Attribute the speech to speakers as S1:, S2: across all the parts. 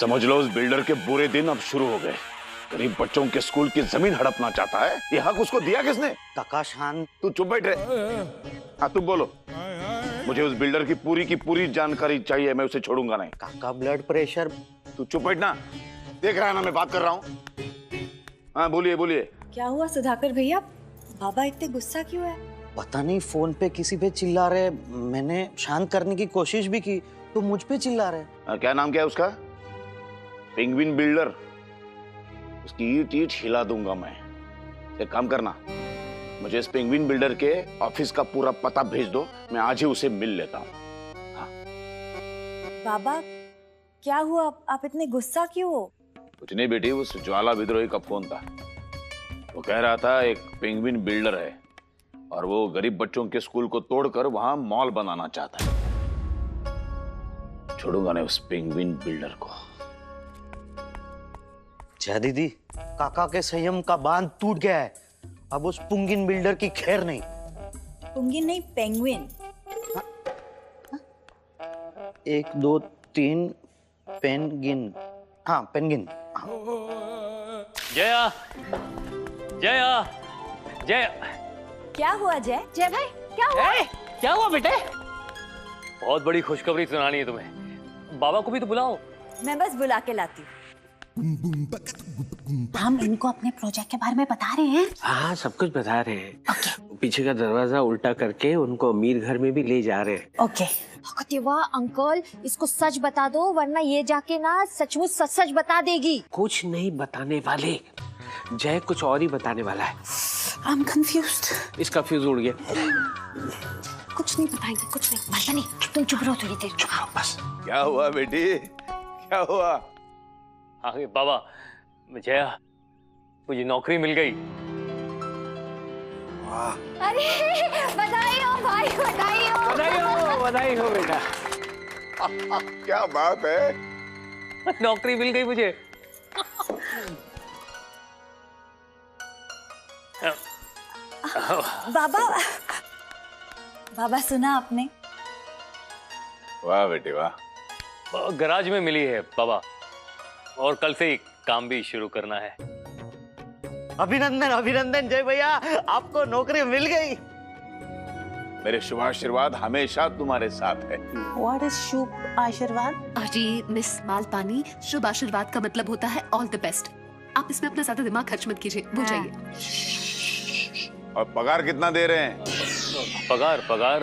S1: समझ लो उस बिल्डर के बुरे दिन अब शुरू हो गए। गरीब बच्चों के स्कूल की जमीन हड़पना चाहता है। ये हक उसको दिया किसने?
S2: काका शांत।
S1: तू चुप बैठ रहे। हाँ तुम बोलो। मुझे उस बिल्डर की पूरी जानकारी चाहिए, मैं उसे छोड़ूंगा नहीं।
S2: काका ब्लड प्रेशर।
S1: तू चुप बैठना, देख रहा है ना मैं बात कर रहा हूँ। हाँ बोलिए बोलिए।
S3: क्या हुआ सुधाकर भैया, बाबा इतने गुस्सा क्यों है?
S2: पता नहीं, फोन पे किसी पे चिल्ला रहे। मैंने शांत करने की कोशिश भी की तो मुझ पे चिल्ला रहे।
S1: क्या नाम क्या है उसका? Penguin builder. उसकी ईट ईट हिला दूंगा मैं। एक काम करना, मुझे इस पेंगुइन बिल्डर के ऑफिस का पूरा पता भेज दो, मैं आज ही उसे मिल लेता हूँ। हाँ।
S3: बाबा क्या हुआ, आप इतने गुस्सा क्यों हो?
S1: कुछ नहीं बेटी, उस ज्वाला विद्रोही का फोन था। वो कह रहा था एक पेंगुइन बिल्डर है और वो गरीब बच्चों के स्कूल को तोड़कर वहां मॉल बनाना चाहता है। छोड़ूंगा नहीं उस पेंगुइन बिल्डर को।
S2: जय दीदी, काका के संयम का बांध टूट गया है। अब उस पुंगिन बिल्डर की खैर नहीं।
S3: पुंगिन नहीं, पेंगुइन।
S2: 1 2 3 पेंगिन। हाँ पेंगिन।
S4: जया, जया, जया।
S3: क्या हुआ जय? जय भाई क्या हुआ?
S4: क्या हुआ बेटे? बहुत बड़ी खुशखबरी सुनानी है तुम्हें। बाबा को भी तो बुलाओ।
S3: मैं बस बुला के लाती हूँ।
S5: हम इनको अपने प्रोजेक्ट के बारे में बता रहे हैं।
S6: हाँ सब कुछ बता रहे हैं। पीछे का दरवाजा उल्टा करके उनको अमीर घर में भी ले जा रहे हैं।
S5: ओके।
S7: देवा अंकल, इसको सच बता दो वरना ये जाके ना सचमुच सच सच बता देगी।
S6: कुछ नहीं बताने वाले, जय कुछ और ही बताने वाला है।
S5: I am confused.
S6: इसका फ्यूज उड़ गया।
S7: कुछ नहीं बताएंगे, कुछ नहीं। मर्दानी तुम चुप रहो थोड़ी देर।
S6: चुप रहो बस।
S1: क्या हुआ बेटी, क्या हुआ?
S4: हाँ बाबा, जया मुझे नौकरी मिल गई।
S7: अरे बधाई हो भाई, बधाई हो।
S6: बधाई हो बेटा।
S1: क्या बात है,
S4: नौकरी मिल गई मुझे।
S3: बाबा, बाबा सुना आपने?
S1: वाह बेटी वाह।
S4: गराज में मिली है बाबा, और कल से ही काम भी शुरू करना है।
S2: अभिनंदन अभिनंदन जय भैया, आपको नौकरी मिल गई।
S1: मेरे शुभ आशीर्वाद हमेशा तुम्हारे साथ है।
S5: व्हाट इज शुभ आशीर्वाद?
S8: अरे मिस मालपानी, शुभ आशीर्वाद का मतलब होता है ऑल द बेस्ट। आप इसमें अपना ज्यादा दिमाग खर्च मत कीजिए, भूल जाइए।
S1: और पगार कितना दे रहे हैं?
S4: पगार पगार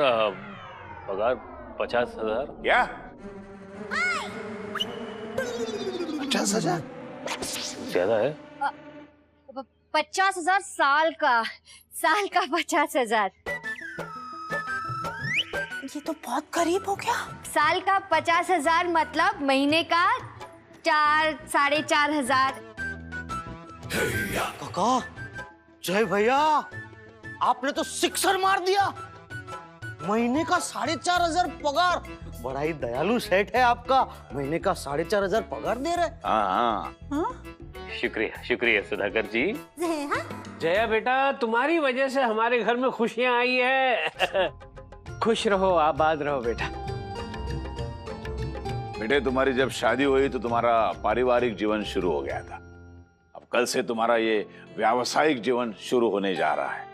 S4: पगार 50,000।
S1: क्या? 50,000?
S4: ज्यादा है।
S7: 50,000 साल का 50,000।
S5: ये तो बहुत करीब हो गया।
S7: साल का 50,000 मतलब महीने का 4-4,500।
S2: काका, जय भैया, आपने तो सिक्सर मार दिया। महीने का 4,500 पगार। बड़ा ही दयालु सेठ है आपका, महीने का 4,500 पगार दे रहे।
S1: हाँ।
S4: शुक्रिया शुक्रिया सुधाकर जी।
S6: जया बेटा, तुम्हारी वजह से हमारे घर में खुशियां आई है। खुश रहो, आबाद रहो बेटा।
S1: बेटे तुम्हारी जब शादी हुई तो तुम्हारा पारिवारिक जीवन शुरू हो गया था। अब कल से तुम्हारा ये व्यावसायिक जीवन शुरू होने जा रहा है।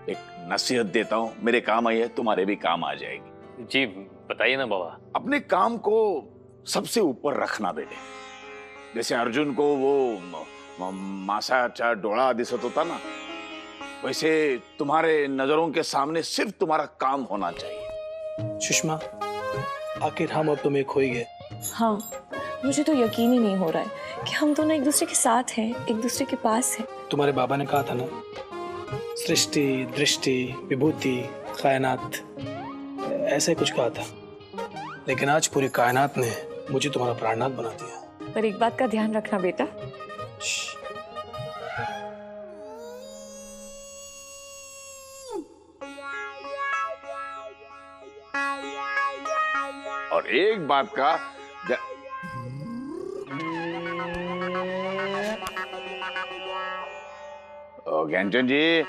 S1: एक नसीहत देता हूँ, मेरे काम आई है, तुम्हारे भी काम आ जाएगी।
S4: जी बताइए ना बाबा।
S1: अपने काम को सबसे ऊपर रखना बेटे। जैसे अर्जुन को वो मासाचा डोळा दिसत होता ना, वैसे तुम्हारे नजरों के सामने सिर्फ तुम्हारा काम होना चाहिए।
S9: सुषमा, आखिर हम अब तुम एक हो ही गए।
S10: हाँ, मुझे तो यकीन ही नहीं हो रहा है कि हम दोनों एक दूसरे के साथ हैं, एक दूसरे के पास हैं।
S9: तुम्हारे बाबा ने कहा था ना, सृष्टि दृष्टि विभूति कायनात, ऐसे कुछ कहा था। लेकिन आज पूरी कायनात ने मुझे तुम्हारा प्राणनाथ बना दिया।
S10: पर एक बात का ध्यान रखना बेटा।
S1: और एक बात का ज्ञानचंद जी,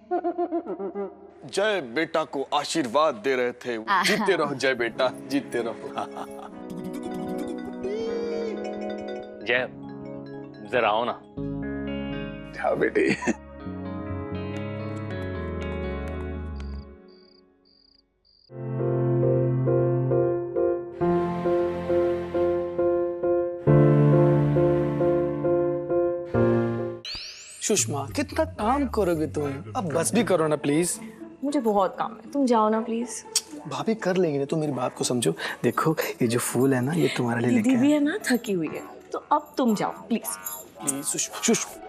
S11: जय बेटा को आशीर्वाद दे रहे थे। जीते रहो जय बेटा, जीते रहो।
S4: जय, जरा आओ ना।
S1: हाँ बेटी।
S9: सुषमा कितना काम करोगे तुम, अब बस भी करो ना प्लीज।
S10: मुझे बहुत काम है, तुम जाओ ना प्लीज।
S9: भाभी कर लेंगे ना, तुम मेरी बात को समझो। देखो ये जो फूल है ना, ये तुम्हारे लिए लेके
S10: दीदी भी
S9: आए।
S10: है ना, थकी हुई है, तो अब तुम जाओ प्लीज।
S9: प्लीज सुषमा।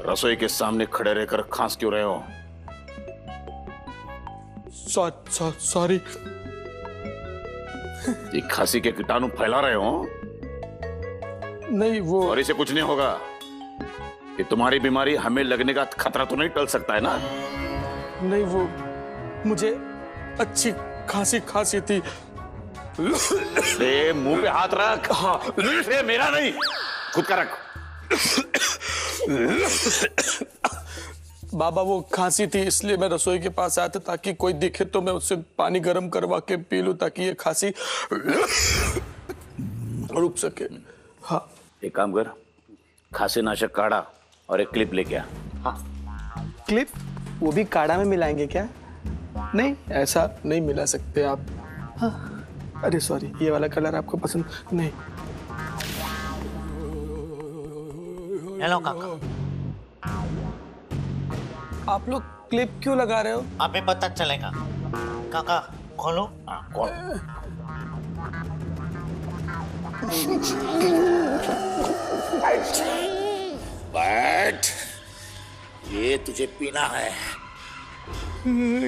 S1: रसोई के सामने खड़े रहकर खांस क्यों रहे हो?
S9: सॉरी।
S1: ये खांसी के कीटाणु फैला रहे हो?
S9: नहीं वो,
S1: और इसे कुछ नहीं होगा। ये तुम्हारी बीमारी हमें लगने का खतरा तो नहीं टल सकता है ना?
S9: नहीं वो मुझे अच्छी खांसी थी।
S1: मुंह पे हाथ रख। हाँ। मेरा नहीं, खुद का रख।
S9: बाबा वो खांसी थी इसलिए मैं रसोई के पास आया था, ताकि कोई दिखे तो मैं उससे पानी गर्म करवा के पी लूं, ताकि ये खांसी रुक सके। हाँ
S1: एक काम कर, खांसी नाशक काढ़ा और एक क्लिप लेके आ।
S9: हाँ क्लिप, वो भी काढ़ा में मिलाएंगे क्या? नहीं ऐसा नहीं मिला सकते आप। हाँ अरे सॉरी, ये वाला कलर आपको पसंद नहीं।
S2: हेलो काका।
S9: आप लोग क्लिप क्यों लगा रहे हो?
S2: अभी पता चलेगा। काका खोलो।
S1: कौन? बैठ, ये तुझे पीना है।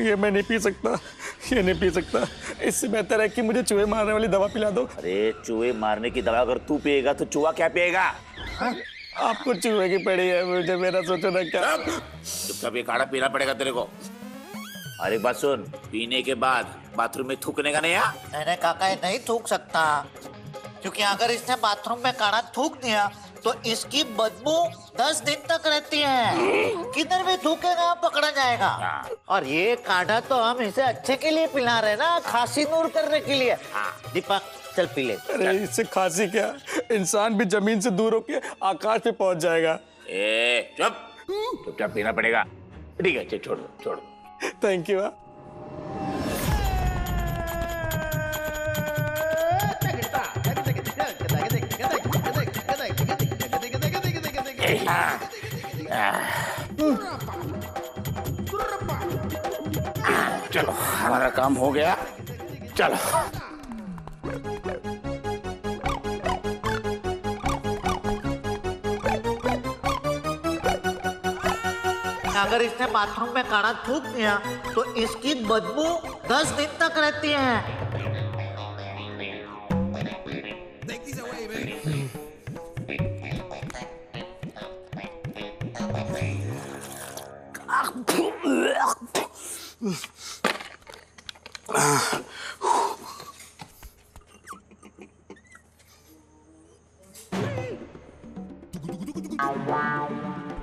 S9: ये मैं नहीं पी सकता, ये नहीं पी सकता। इससे बेहतर है कि मुझे चूहे मारने वाली दवा पिला दो।
S1: अरे चूहे मारने की दवा अगर तू पिएगा तो चूहा क्या पिएगा?
S9: आपको चूहे की पड़ी है, मुझे मेरा सोचो ना क्या।
S1: चुपचाप ये काढ़ा पीना पड़ेगा तेरे को। और एक बात सुन, पीने के बाद बाथरूम में थूकने का नहीं है?
S2: नहीं काका, ये नहीं थूक सकता, क्योंकि अगर इसने बाथरूम में काढ़ा थूक दिया तो इसकी बदबू 10 दिन तक रहती है। किधर भी थूकेगा पकड़ा जाएगा। और ये काढ़ा तो हम इसे अच्छे के लिए पिला रहे ना, खांसी दूर करने के लिए। दीपक चल पी ले।
S9: अरे इससे खांसी क्या, इंसान भी जमीन से दूर होके आकाश पे पहुंच जाएगा।
S1: चुपचाप पीना पड़ेगा। ठीक है छोड़ दो।
S9: Thank you.
S1: चलो हमारा काम हो गया, चलो।
S2: अगर इसने बाथरूम में काढ़ा थूक दिया तो इसकी बदबू 10 दिन तक रहती है।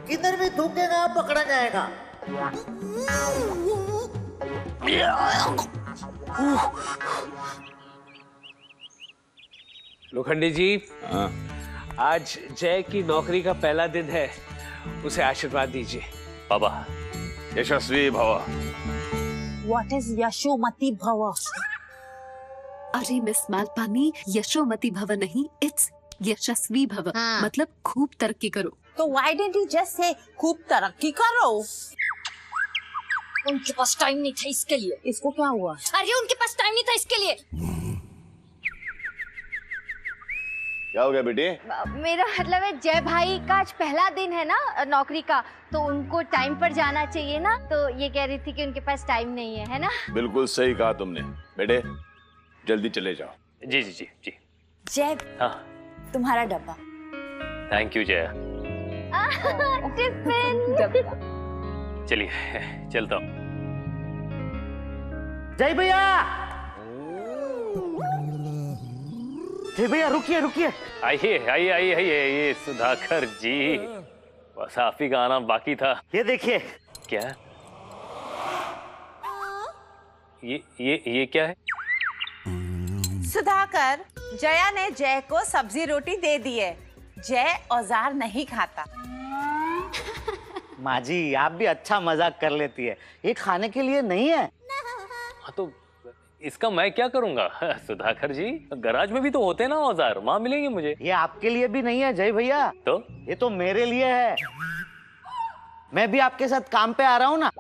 S2: किधर भी थूकेगा पकड़ा जाएगा।
S6: लोखंडी जी, आज जय की नौकरी का पहला दिन है, उसे आशीर्वाद दीजिए।
S4: बाबा
S1: यशस्वी भव।
S5: What is यशोमती भव?
S8: अरे मिस मालपानी, यशोमती भव नहीं, इट्स यशस्वी भव। मतलब खूब तरक्की करो।
S5: तो why didn't you just say खूब तरक्की करो?
S7: उनके पास टाइम नहीं था इसके लिए।
S5: इसको क्या हुआ?
S7: अरे उनके पास टाइम नहीं था इसके लिए।
S1: क्या हो गया बेटी?
S7: मेरा मतलब है जय भाई का आज पहला दिन है ना नौकरी का, तो उनको टाइम पर जाना चाहिए ना, तो ये कह रही थी कि उनके पास टाइम नहीं है ना?
S1: बिल्कुल सही कहा तुमने बेटे, जल्दी चले जाओ।
S4: जी जी जी जी।
S3: जय,
S4: हाँ
S3: तुम्हारा डब्बा।
S4: Thank you Jaya.
S7: टिफिन।
S4: चलिए चलता हूँ।
S2: जय भैया, जय भैया रुकिए रुकिए।
S4: आइए आइए आइए आइए, ये सुधाकर जी, बस आप ही का आना बाकी था।
S2: ये देखिए।
S4: क्या? ये क्या है?
S5: सुधाकर, जया ने जय को सब्जी रोटी दे दी है। जय औजार नहीं खाता।
S2: माँ जी, आप भी अच्छा मजाक कर लेती है, ये खाने के लिए नहीं है।
S4: हाँ तो इसका मैं क्या करूंगा? सुधाकर जी, गराज में भी तो होते हैं ना औजार, वहां मिलेंगे मुझे।
S2: ये आपके लिए भी नहीं है जय भैया,
S4: तो
S2: ये तो मेरे लिए है। मैं भी आपके साथ काम पे आ रहा हूँ ना।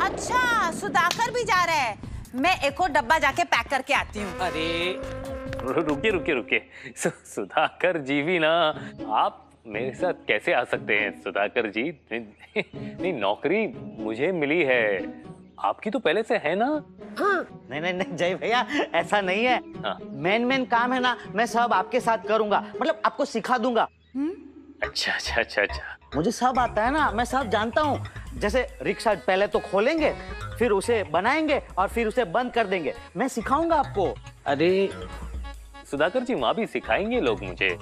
S5: अच्छा, सुधाकर भी जा रहा है। मैं एक और डब्बा जाके पैक करके आती हूँ।
S4: अरे रुकिए रुकिए रुकिए, सुधाकर जी भी ना, आप मेरे साथ कैसे आ सकते हैं सुधाकर जी? नहीं, नौकरी मुझे मिली है, आपकी तो पहले से है ना?
S2: हाँ। नहीं नहीं नहीं जय भैया, ऐसा नहीं है।
S4: हाँ।
S2: मेन काम है ना, मैं सब आपके साथ करूंगा, मतलब आपको सिखा दूंगा।
S4: अच्छा अच्छा अच्छा अच्छा।
S2: मुझे सब आता है ना, मैं सब जानता हूँ। जैसे रिक्शा पहले तो खोलेंगे, फिर उसे बनाएंगे और फिर उसे बंद कर देंगे, मैं सिखाऊंगा आपको।
S4: अरे सुधाकर जी, वहां भी सिखाएंगे लोग मुझे?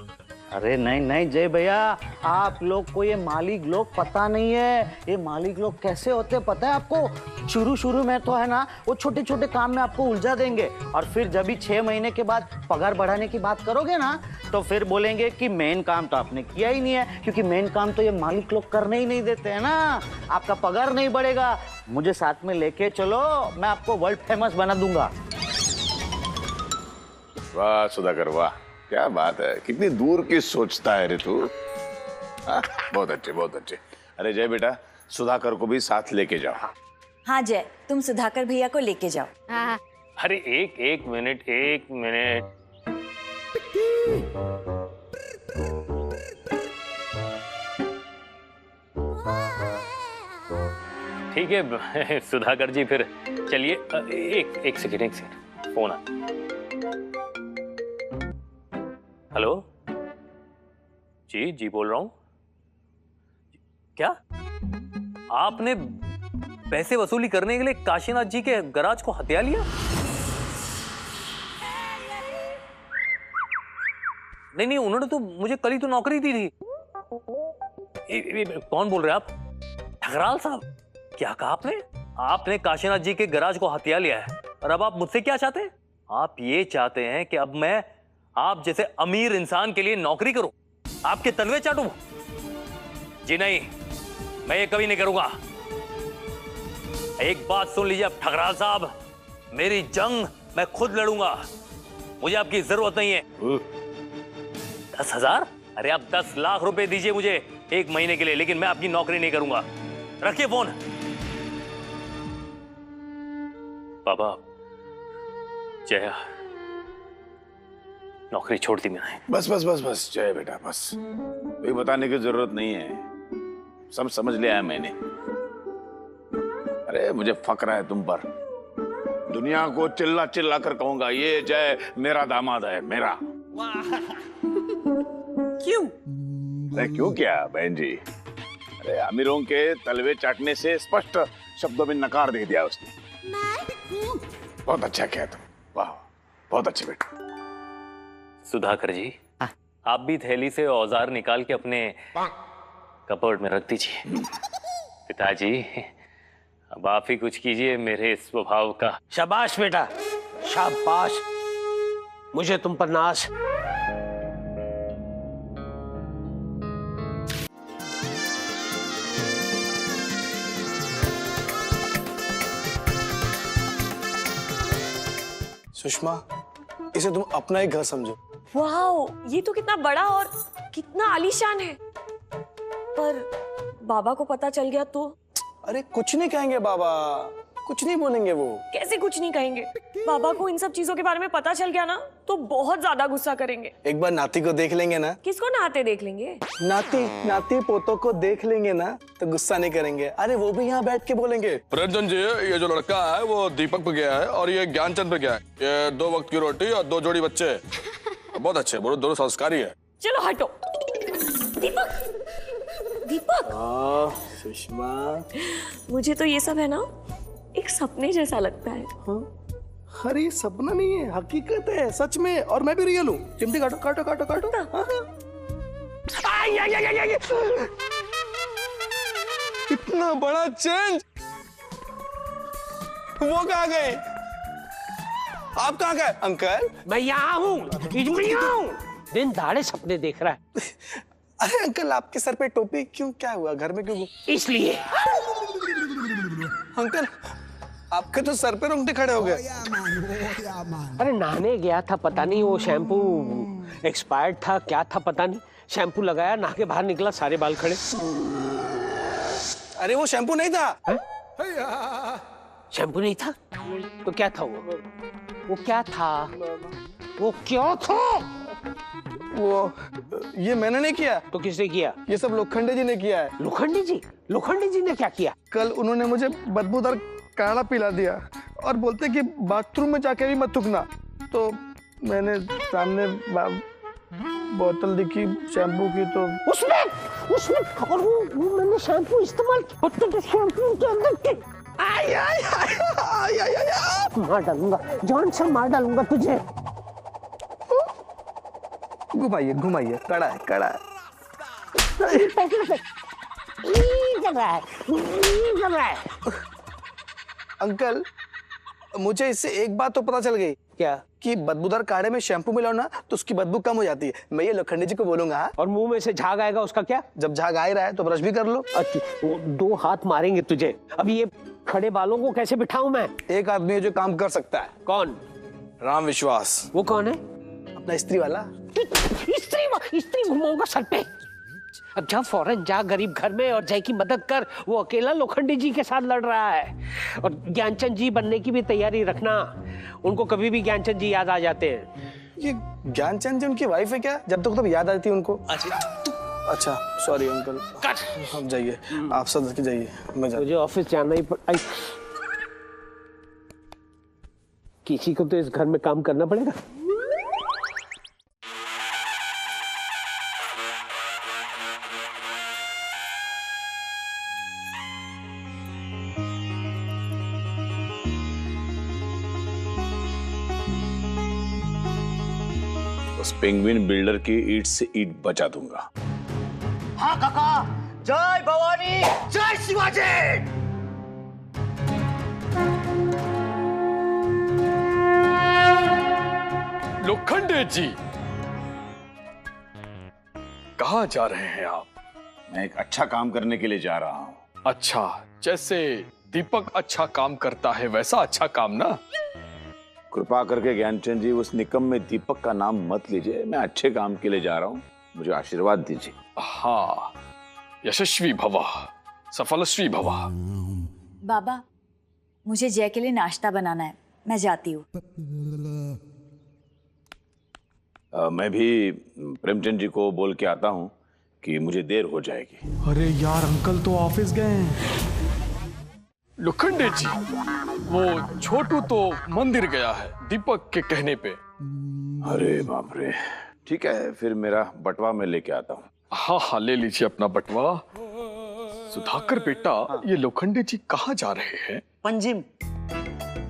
S2: अरे नहीं नहीं जय भैया, आप लोग को ये मालिक लोग पता नहीं है। ये मालिक लोग कैसे होते हैं पता है आपको? शुरू में तो है ना, वो छोटे छोटे काम में आपको उलझा देंगे, और फिर जब भी 6 महीने के बाद पगार बढ़ाने की बात करोगे ना, तो फिर बोलेंगे कि मेन काम तो आपने किया ही नहीं है, क्योंकि मेन काम तो ये मालिक लोग करने ही नहीं देते हैं ना। आपका पगार नहीं बढ़ेगा। मुझे साथ में लेके चलो, मैं आपको वर्ल्ड फेमस बना दूंगा।
S1: वाह सुधाकर वाह, क्या बात है, कितनी दूर की सोचता है रे तू। बहुत अच्छे बहुत अच्छे। अरे जय बेटा, सुधाकर को भी साथ लेके जाओ।
S3: हाँ जय, तुम सुधाकर भैया को लेके जाओ।
S4: अरे एक मिनट। ठीक है सुधाकर जी, फिर चलिए। एक सेकंड, फोन आ। हेलो जी बोल रहा हूं। क्या आपने पैसे वसूली करने के लिए काशीनाथ जी के गराज को हथिया लिया? नहीं, उन्होंने तो मुझे कल ही तो नौकरी दी थी। कौन बोल रहे हैं आप? ठकराल साहब, क्या कहा आपने? आपने काशीनाथ जी के गराज को हथिया लिया है, और अब आप मुझसे क्या चाहते हैं? आप ये चाहते हैं कि अब मैं आप जैसे अमीर इंसान के लिए नौकरी करूं, आपके तलवे चाटूं? जी नहीं, मैं ये कभी नहीं करूंगा। एक बात सुन लीजिए अब ठकराल साहब, मेरी जंग मैं खुद लड़ूंगा, मुझे आपकी जरूरत नहीं है। 10,000? अरे आप 10 लाख रुपए दीजिए मुझे 1 महीने के लिए, लेकिन मैं आपकी नौकरी नहीं करूंगा। रखिए फोन। बाबा, जया, नौकरी छोड़ दी मैंने।
S1: बस जय बेटा, बस कोई बताने की जरूरत नहीं है, सब समझ लिया है मैंने। अरे मुझे फक्र है तुम पर, दुनिया को चिल्ला चिल्ला कर कहूंगा ये जय मेरा दामाद है, मेरा।
S5: क्यों?
S1: अरे क्यों क्या बहन जी? अरे अमीरों के तलवे चाटने से स्पष्ट शब्दों में नकार दे दिया उसने। बहुत अच्छा किया तुम, वाह बहुत अच्छे बेटा।
S4: सुधाकर जी, आप भी थैली से औजार निकाल के अपने कपबोर्ड में रख दीजिए। पिताजी, अब आप ही कुछ कीजिए मेरे स्वभाव का।
S6: शाबाश बेटा, शाबाश, मुझे तुम पर नाज।
S9: सुषमा, इसे तुम अपना ही घर समझो।
S10: वाओ, ये तो कितना बड़ा और कितना आलीशान है। पर बाबा को पता चल गया तो?
S9: अरे कुछ नहीं कहेंगे बाबा, कुछ नहीं बोलेंगे वो।
S10: कैसे कुछ नहीं कहेंगे? बाबा को इन सब चीजों के बारे में पता चल गया ना तो बहुत ज्यादा गुस्सा करेंगे।
S9: एक बार नाती को देख लेंगे ना।
S10: किसको नहाते देख लेंगे?
S9: नाती पोतों को देख लेंगे ना तो गुस्सा नहीं करेंगे। अरे वो भी यहाँ बैठ के बोलेंगे,
S11: प्रेमचंद जी ये जो लड़का है वो दीपक पे गया है और ये ज्ञानचंद पे गया है। ये 2 वक्त की रोटी और 2 जोड़ी बच्चे, बहुत अच्छे, दोनों संस्कारी है।
S10: चलो हटो। दीपक
S9: सुषमा,
S10: मुझे तो ये सब है ना एक सपने जैसा लगता है।
S9: अरे ये सपना नहीं है, हकीकत है, सच में। और मैं भी रियल हूँ। चिमटी काटो काटो काटो काटो।
S11: इतना बड़ा चेंज, वो कहाँ गए? आप कहाँ गए अंकल?
S6: मैं यहाँ हूँ, दिन दहाड़े सपने देख रहा है।
S9: अरे अंकल आपके सर पे टोपी क्यों? क्या हुआ? घर में क्यों?
S6: इसलिए।
S9: अंकल आपके तो सर पे रोंगटे खड़े हो गए।
S6: अरे नहाने गया था, पता नहीं वो शैम्पू एक्सपायर्ड था, क्या था पता नहीं। शैम्पू लगाया, नहा के बाहर निकला, सारे बाल खड़े।
S9: अरे वो शैम्पू नहीं था।
S6: शैम्पू नहीं था तो क्या था? वो क्या था? वो क्या था?
S9: वो ये मैंने नहीं किया।
S6: तो किसने किया?
S9: ये सब लोखंडे जी ने किया है।
S6: लोखंडे जी? लोखंडे जी ने क्या किया?
S9: कल उन्होंने मुझे बदबूदार काढ़ा पिला दिया और बोलते कि बाथरूम में जाके भी मत थूकना। तो मैंने सामने बोतल दिखी शैम्पू की तो
S6: उसमें और वो मैंने शैम्पू इस्तेमाल किया। शैम्पू के अंदर के मार डालूंगा, जान से मार डालूंगा तुझे।
S9: घुमाइए घुमाइए, कड़ा है कड़ा है। अंकल मुझे इससे एक बात तो पता चल गई।
S6: क्या?
S9: कि बदबूदार काढ़े में शैम्पू मिलाओ ना तो उसकी बदबू कम हो जाती है। मैं ये लोखंडे जी को बोलूंगा।
S6: और मुंह में से झाग आएगा उसका क्या?
S9: जब झाग आ ही रहा है तो ब्रश भी कर लो।
S6: अच्छा, 2 हाथ मारेंगे तुझे। अब ये खड़े बालों को कैसे बिठाऊं मैं?
S9: एक आदमी है जो काम कर सकता है।
S6: कौन?
S11: राम विश्वास।
S6: वो कौन है?
S9: अपना स्त्री वाला।
S6: स्त्री घुमाऊंगा सर पे। अब जा फौरन जा गरीब घर में और जय की मदद कर। वो अकेला लोखंडी जी के साथ लड़ रहा है। और ज्ञानचंद जी बनने की भी तैयारी रखना। उनको कभी भी ज्ञानचंद जी याद आ जाते हैं।
S9: ये ज्ञानचंद जी उनकी वाइफ है क्या? जब तक तो याद आती है उनको। अच्छा सॉरी अंकल। आप जाइए, आप सदर के जाइए, मैं
S6: मुझे ऑफिस जाना ही किसी को तो इस घर में काम करना पड़ेगा।
S1: उस पेंगुइन बिल्डर की ईंट से ईंट बचा दूंगा।
S2: हाँ काका, जय भवानी, जय शिवाजी।
S11: लोखंडे जी कहाँ जा रहे हैं आप?
S1: मैं एक अच्छा काम करने के लिए जा रहा हूँ।
S11: अच्छा, जैसे दीपक अच्छा काम करता है वैसा अच्छा काम ना।
S1: कृपा करके ज्ञानचंद जी उस निकम्मे दीपक का नाम मत लीजिए। मैं अच्छे काम के लिए जा रहा हूँ, मुझे आशीर्वाद दीजिए।
S11: हाँ, यशस्वी भवा, सफलश्री भवा।
S3: बाबा मुझे जय के लिए नाश्ता बनाना है, मैं जाती हूँ।
S1: मैं भी प्रेमचंद जी को बोल के आता हूँ कि मुझे देर हो जाएगी।
S9: अरे यार अंकल तो ऑफिस गए हैं।
S11: लोखंडे जी, वो छोटू तो मंदिर गया है दीपक के कहने पे।
S1: अरे बाप रे, ठीक है फिर मेरा बटवा मैं लेके आता हूँ।
S11: हाँ हाँ ले लीजिए अपना बटवा। सुधाकर बेटा, ये लोखंडे जी कहाँ जा रहे हैं?
S2: पंजिम।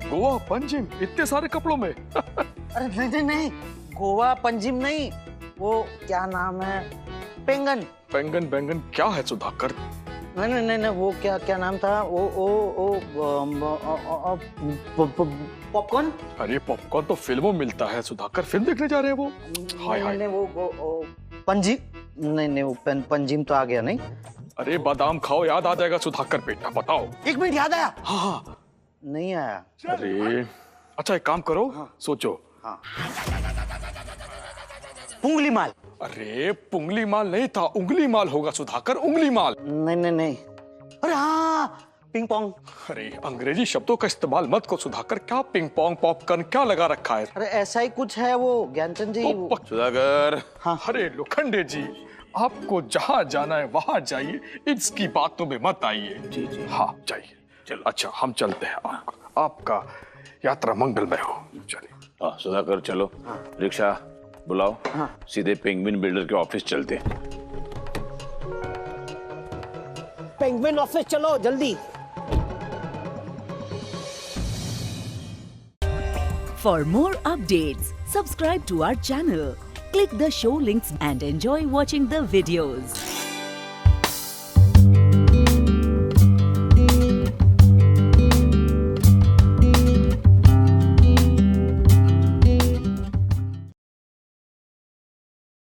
S11: गोवा पंजिम? इतने सारे कपड़ों में?
S2: अरे नहीं नहीं, गोवा पंजिम नहीं, वो क्या नाम है, पेंगन।
S11: पेंगन बेंगन क्या है सुधाकर?
S2: नहीं नहीं नहीं, वो क्या नाम था, वो पॉपकॉर्न।
S11: अरे पॉपकॉर्न तो फिल्मों में मिलता है सुधाकर, फिल्म देखने जा रहे हैं वो। हाय हाय,
S2: वो पंजिम। नहीं वो पंजिम तो आ गया नहीं।
S11: अरे बादाम खाओ, याद आ जाएगा सुधाकर बेटा, बताओ।
S2: 1 मिनट, याद आया।
S11: हाँ
S2: नहीं आया।
S11: अरे अच्छा एक काम करो, सोचो।
S2: हाँ। पुंगली माल।
S11: अरे पुंगली माल नहीं था, उंगली माल होगा सुधाकर, उंगली माल।
S2: नहीं नहीं नहीं, अरे हाँ पिंग पोंग।
S11: अरे अंग्रेजी शब्दों का इस्तेमाल मत को सुधाकर, क्या पिंग पोंग पॉपकॉर्न क्या लगा रखा है?
S2: अरे ऐसा ही कुछ है वो ज्ञानचंद जी।
S11: सुधाकर। हाँ। अरे लोखंडे जी, आपको जहाँ जाना है वहाँ जाइए, इसकी बातों में मत आइए।
S2: जी जी।
S11: हाँ जाइए। चलो अच्छा हम चलते हैं, आपका यात्रा मंगलमय हो। चलिए।
S1: सुधाकर चलो। रिक्शा बुलाओ। सीधे पेंगुइन बिल्डर के ऑफिस चलते हैं।
S6: पेंगुइन ऑफिस चलो जल्दी।
S12: For more updates, subscribe to our channel, click the show links and enjoy watching the videos.